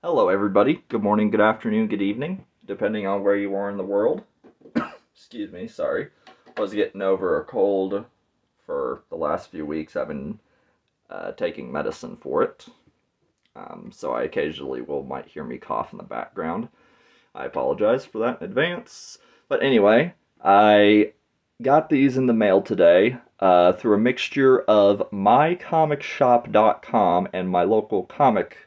Hello, everybody. Good morning, good afternoon, good evening, depending on where you are in the world. Excuse me, sorry. Was getting over a cold for the last few weeks. I've been taking medicine for it, so I occasionally might hear me cough in the background. I apologize for that in advance. But anyway, I got these in the mail today through a mixture of mycomicshop.com and my local comic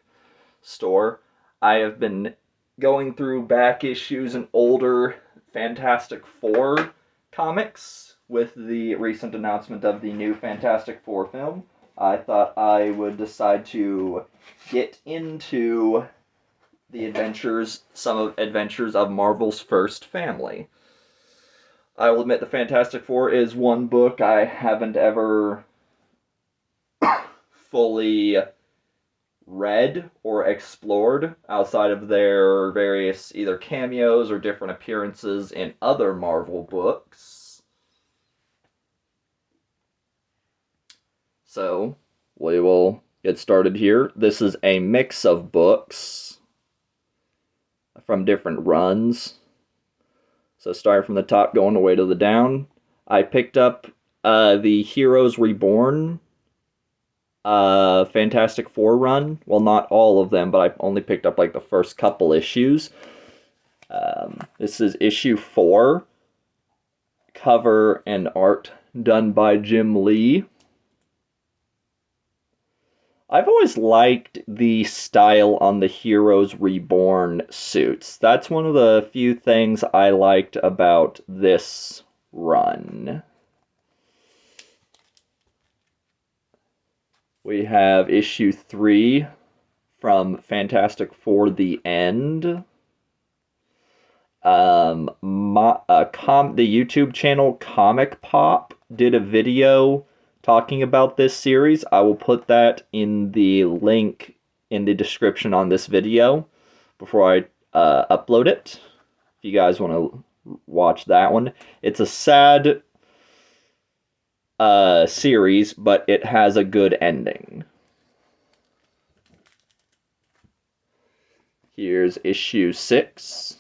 store. I have been going through back issues and older Fantastic Four comics with the recent announcement of the new Fantastic Four film. I thought I would decide to get into some adventures of Marvel's first family. I will admit the Fantastic Four is one book I haven't ever fully read or explored outside of their various either cameos or different appearances in other Marvel books. So, we will get started here. This is a mix of books from different runs. So, starting from the top, going away to the down. I picked up the Heroes Reborn Fantastic Four run. Well, not all of them, but I only picked up like the first couple issues. This is issue 4, cover and art done by Jim Lee. I've always liked the style on the Heroes Reborn suits. That's one of the few things I liked about this run. We have issue 3 from Fantastic Four: The End. The YouTube channel ComicPop did a video talking about this series. I will put that in the link in the description on this video before I upload it. If you guys want to watch that one. It's a sad series, but it has a good ending. Here's issue 6.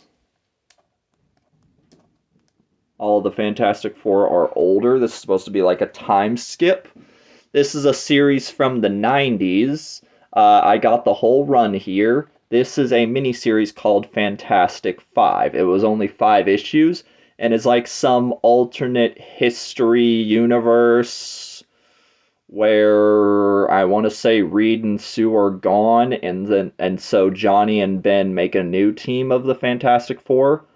All the Fantastic Four are older. This is supposed to be like a time skip. This is a series from the 90s. I got the whole run here. This is a miniseries called Fantastic Five. It was only 5 issues, and it's like some alternate history universe where I want to say Reed and Sue are gone, and so Johnny and Ben make a new team of the Fantastic Four.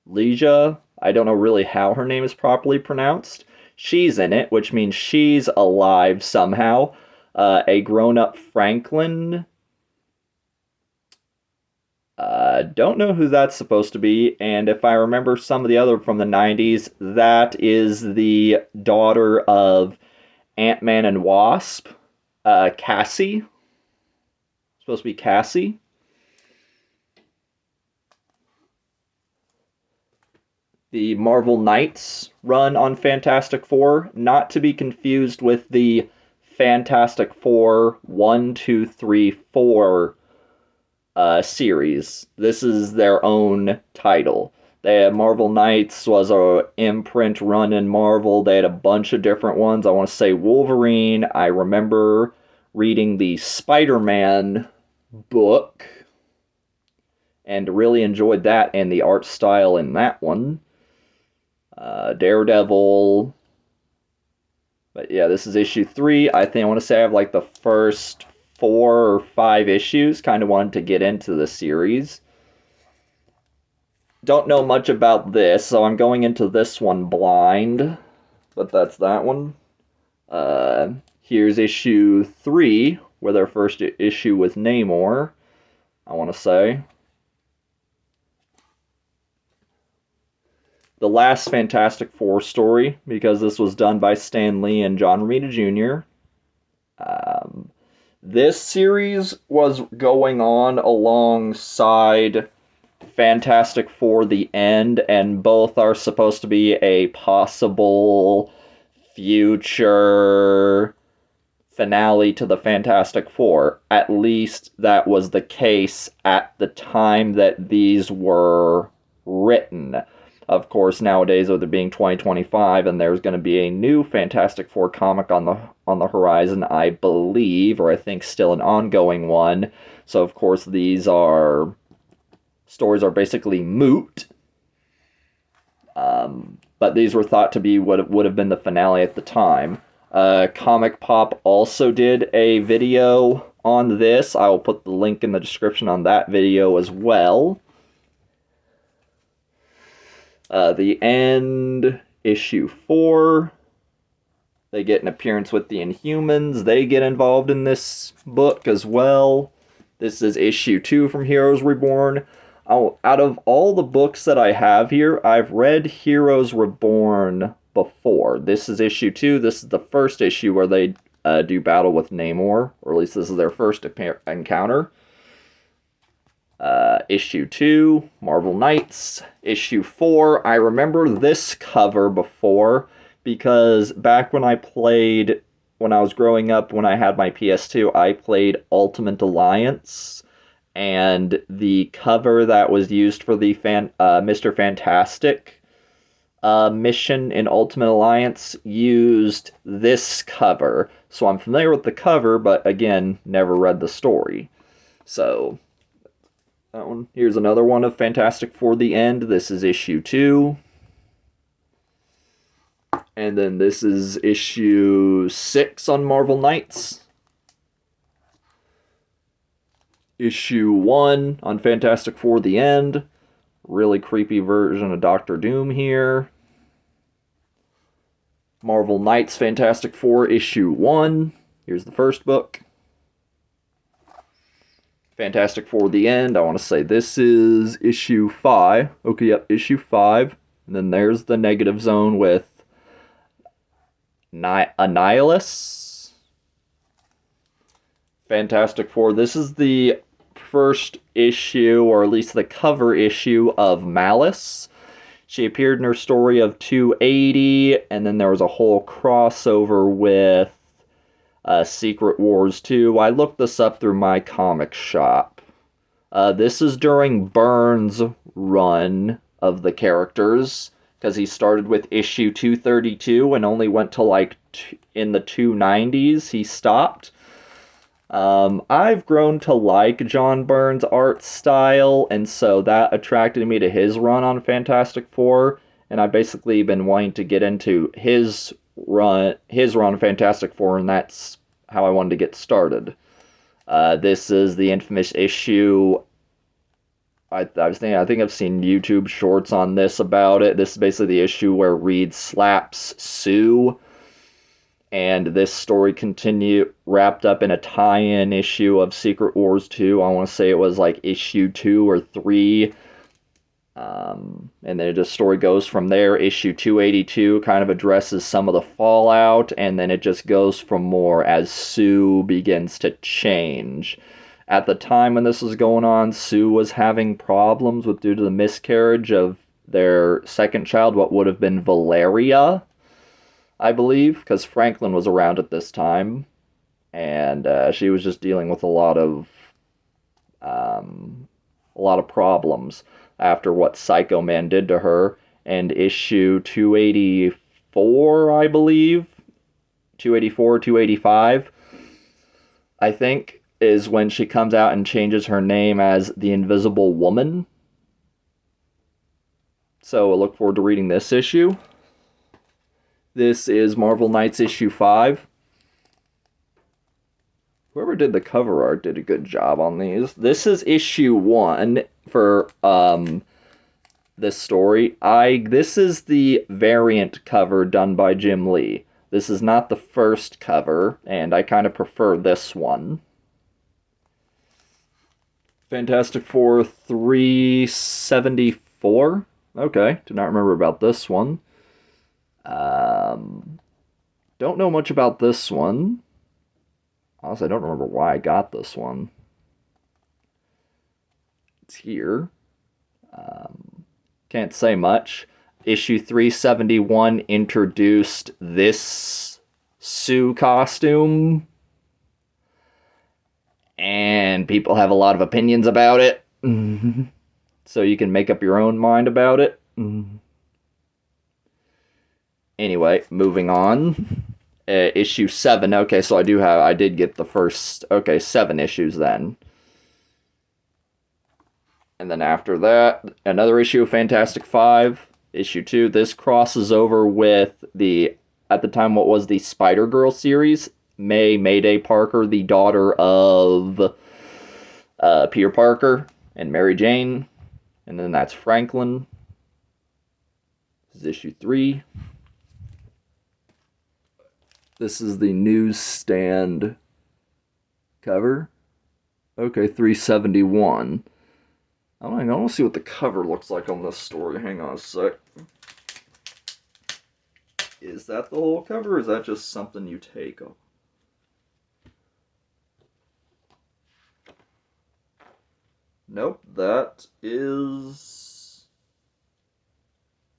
Leisha, I don't know really how her name is properly pronounced. She's in it, which means she's alive somehow. A grown-up Franklin. Don't know who that's supposed to be, and if I remember some of the other from the 90s, that is the daughter of Ant-Man and Wasp, Cassie. Supposed to be Cassie. The Marvel Knights run on Fantastic Four, not to be confused with the Fantastic Four 1, 2, 3, 4 series. This is their own title. Marvel Knights was a imprint run in Marvel. They had a bunch of different ones. I want to say Wolverine. I remember reading the Spider-Man book and really enjoyed that and the art style in that one. Daredevil. But yeah, this is issue 3. I want to say I have like the first 4 or 5 issues. Kind of wanted to get into the series. Don't know much about this, so I'm going into this one blind. But that's that one. Here's issue 3, with our first issue with Namor, I want to say. The last Fantastic Four story, because this was done by Stan Lee and John Romita Jr. This series was going on alongside Fantastic Four: The End, and both are supposed to be a possible future finale to the Fantastic Four. At least that was the case at the time that these were written. Of course, nowadays, with it being 2025, and there's going to be a new Fantastic Four comic on the horizon, I believe, or I think still an ongoing one. So, of course, these stories are basically moot. But these were thought to be what would have been the finale at the time. ComicPop also did a video on this. I will put the link in the description on that video as well. The End, issue 4. They get an appearance with the Inhumans. They get involved in this book as well. This is issue 2 from Heroes Reborn. Out of all the books that I have here, I've read Heroes Reborn before. This is issue 2. This is the first issue where they do battle with Namor, or at least this is their first encounter. Issue 2, Marvel Knights. Issue 4, I remember this cover before, because back when I was growing up, when I had my PS2, I played Ultimate Alliance. And the cover that was used for the Mr. Fantastic mission in Ultimate Alliance used this cover. So I'm familiar with the cover, but again, never read the story. So, that one. Here's another one of Fantastic Four: The End. This is issue 2. And then this is issue 6 on Marvel Knights. Issue 1 on Fantastic Four: The End. Really creepy version of Doctor Doom here. Marvel Knights Fantastic Four issue 1. Here's the first book. Fantastic Four: The End. I want to say this is issue 5. Okay, yep, issue 5. And then there's the Negative Zone with Annihilus. Fantastic Four. This is the first issue, or at least the cover issue, of Malice. She appeared in her story of 280, and then there was a whole crossover with Secret Wars 2. I looked this up through my comic shop. This is during Byrne's run of the characters, because he started with issue 232 and only went to like in the 290s. He stopped. I've grown to like John Byrne's art style, and so that attracted me to his run on Fantastic Four, and I've basically been wanting to get into his run on Fantastic Four, and that's how I wanted to get started. This is the infamous issue. I think I've seen YouTube shorts on this about it. This is basically the issue where Reed slaps Sue. And this story wrapped up in a tie-in issue of Secret Wars 2. I want to say it was like issue 2 or 3. And then the story goes from there. Issue 282 kind of addresses some of the fallout, and then it just goes from more as Sue begins to change. At the time when this was going on, Sue was having problems due to the miscarriage of their second child, what would have been Valeria, I believe, because Franklin was around at this time, and she was just dealing with a lot of problems after what Psycho Man did to her. And issue 284, I believe, 284, 285, I think, is when she comes out and changes her name as the Invisible Woman. So I look forward to reading this issue. This is Marvel Knights issue 5. Whoever did the cover art did a good job on these. This is issue 1 for this story. This is the variant cover done by Jim Lee. This is not the first cover, and I kind of prefer this one. Fantastic Four 374. Okay, did not remember about this one. Don't know much about this one. Honestly, I don't remember why I got this one. It's here. Can't say much. Issue 371 introduced this Sue costume. and people have a lot of opinions about it. So you can make up your own mind about it. Anyway, moving on. Issue 7. Okay, so I did get the first, 7 issues then. And then after that, another issue of Fantastic 5. Issue 2. This crosses over with at the time, what was the Spider-Girl series? Mayday Parker, the daughter of Peter Parker and Mary Jane. And then that's Franklin. This is issue 3. This is the newsstand cover. Okay, 371. I want to see what the cover looks like on this story. Hang on a sec. Is that the whole cover, or is that just something you take? Nope, that is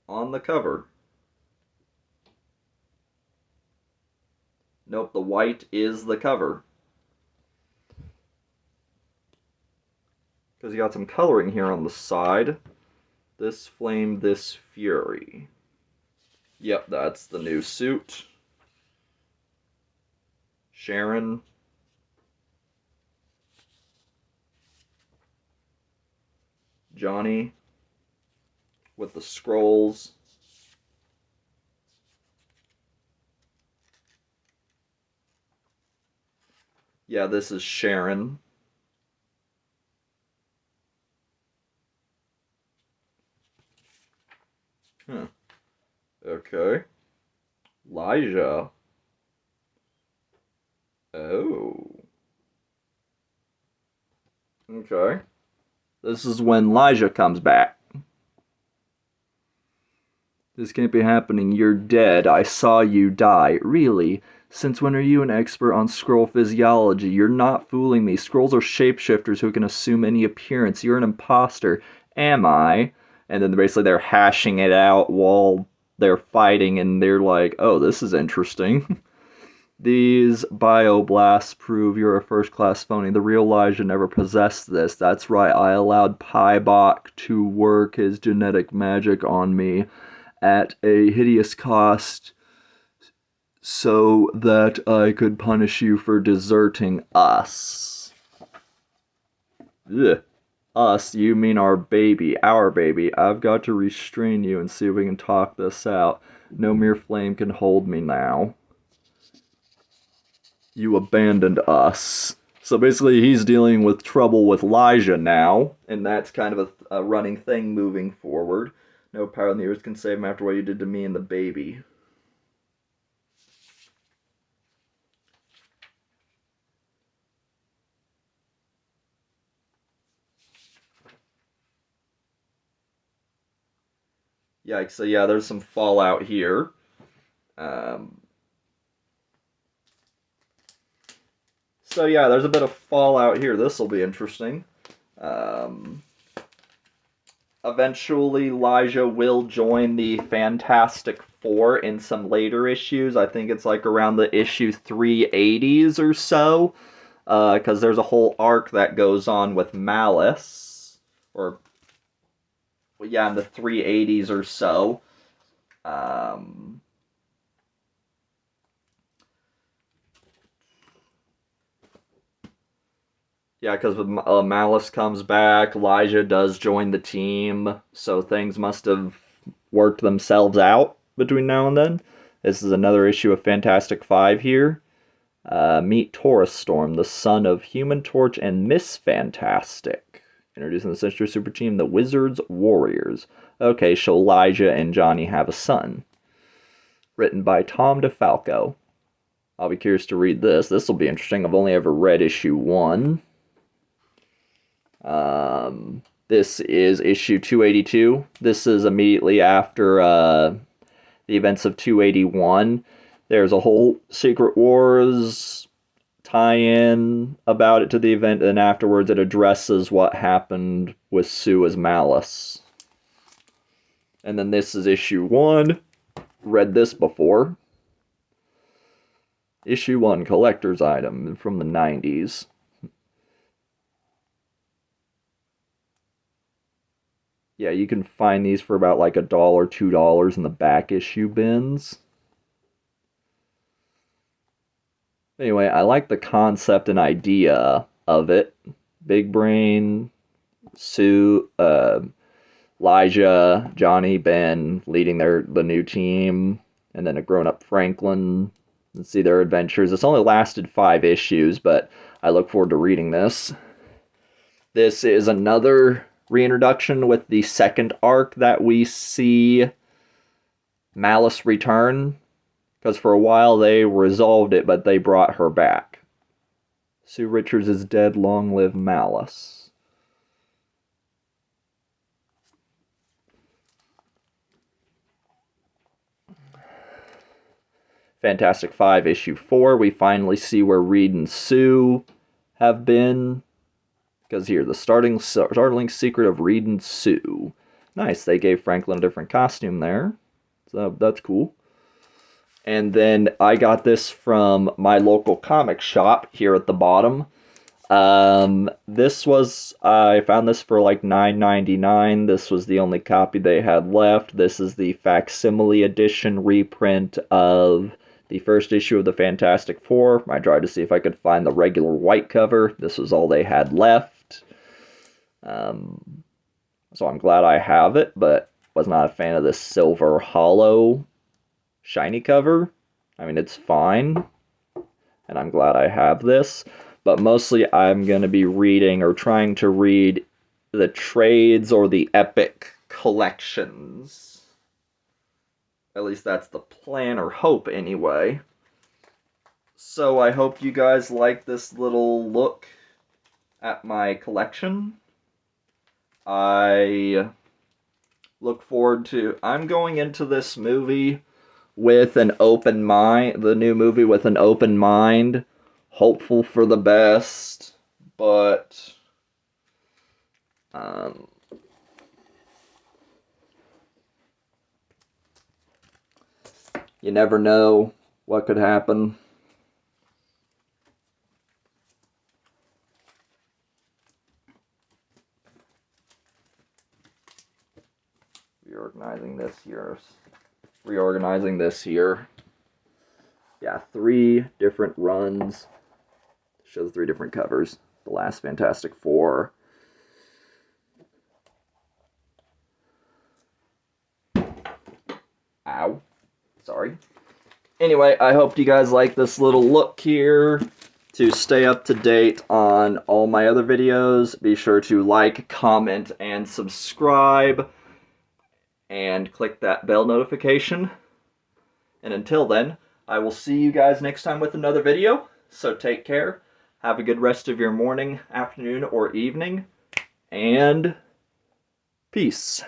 on the cover. Nope, the white is the cover. Because you got some coloring here on the side. This flame, this fury. Yep, that's the new suit. Sharon. Johnny. With the scrolls. Yeah, this is Sharon. Okay. Elijah. Oh. Okay. This is when Elijah comes back. This can't be happening. You're dead. I saw you die. Really? Since when are you an expert on scroll physiology? You're not fooling me. Scrolls are shapeshifters who can assume any appearance. You're an imposter. Am I? And then basically they're hashing it out while they're fighting, and they're like, oh, this is interesting. These bioblasts prove you're a first-class phony. The real Elijah never possessed this. That's right, I allowed Pybok to work his genetic magic on me at a hideous cost so that I could punish you for deserting us. Ugh. Us, you mean our baby. I've got to restrain you and see if we can talk this out. No mere flame can hold me now. You abandoned us. So basically he's dealing with trouble with Elijah now, and that's kind of a running thing moving forward. No power in the earth can save him after what you did to me and the baby. Yikes, so yeah, there's some fallout here. So yeah, there's a bit of fallout here. This will be interesting. Eventually, Elijah will join the Fantastic Four in some later issues. I think it's like around the issue 380s or so. Because there's a whole arc that goes on with Malice. Or, well, yeah, in the 380s or so. Yeah, because Malice comes back, Elijah does join the team, so things must have worked themselves out between now and then. This is another issue of Fantastic Five here. Meet Taurus Storm, the son of Human Torch and Miss Fantastic. Introducing the Century Super Team, the Wizards Warriors. Okay, so Elijah and Johnny have a son. Written by Tom DeFalco. I'll be curious to read this. This will be interesting. I've only ever read issue 1. This is issue 282. This is immediately after the events of 281. There's a whole Secret Wars tie-in about it to the event, and afterwards it addresses what happened with Sue as Malice. And then this is issue 1. Read this before. Issue 1, collector's item from the 90s. Yeah, you can find these for about like $1, $2 in the back issue bins. Anyway, I like the concept and idea of it. Big Brain, Sue, Elijah, Johnny, Ben leading the new team, and then a grown-up Franklin. Let's see their adventures. It's only lasted 5 issues, but I look forward to reading this. This is another reintroduction with the second arc that we see Malice return, because for a while they resolved it, but they brought her back. Sue Richards is dead, long live Malice. Fantastic Five, issue 4, we finally see where Reed and Sue have been. Because here, the startling secret of Reed and Sue. Nice, they gave Franklin a different costume there. So that's cool. And then I got this from my local comic shop here at the bottom. I found this for like $9.99. This was the only copy they had left. This is the facsimile edition reprint of the first issue of the Fantastic Four. I tried to see if I could find the regular white cover. This was all they had left. So I'm glad I have it, but was not a fan of this silver hollow shiny cover. I mean, it's fine, and I'm glad I have this, but mostly I'm going to be reading or trying to read the trades or the epic collections. At least that's the plan or hope anyway. So I hope you guys like this little look at my collection. I look forward to... I'm going into this movie with an open mind, the new movie with an open mind, hopeful for the best, but you never know what could happen. Reorganizing this here. Yeah, 3 different runs. Shows 3 different covers. The last Fantastic Four. Ow. Sorry. Anyway, I hope you guys like this little look here. To stay up to date on all my other videos, be sure to like, comment, and subscribe. And click that bell notification. And until then, I will see you guys next time with another video. So take care. Have a good rest of your morning, afternoon, or evening. And peace.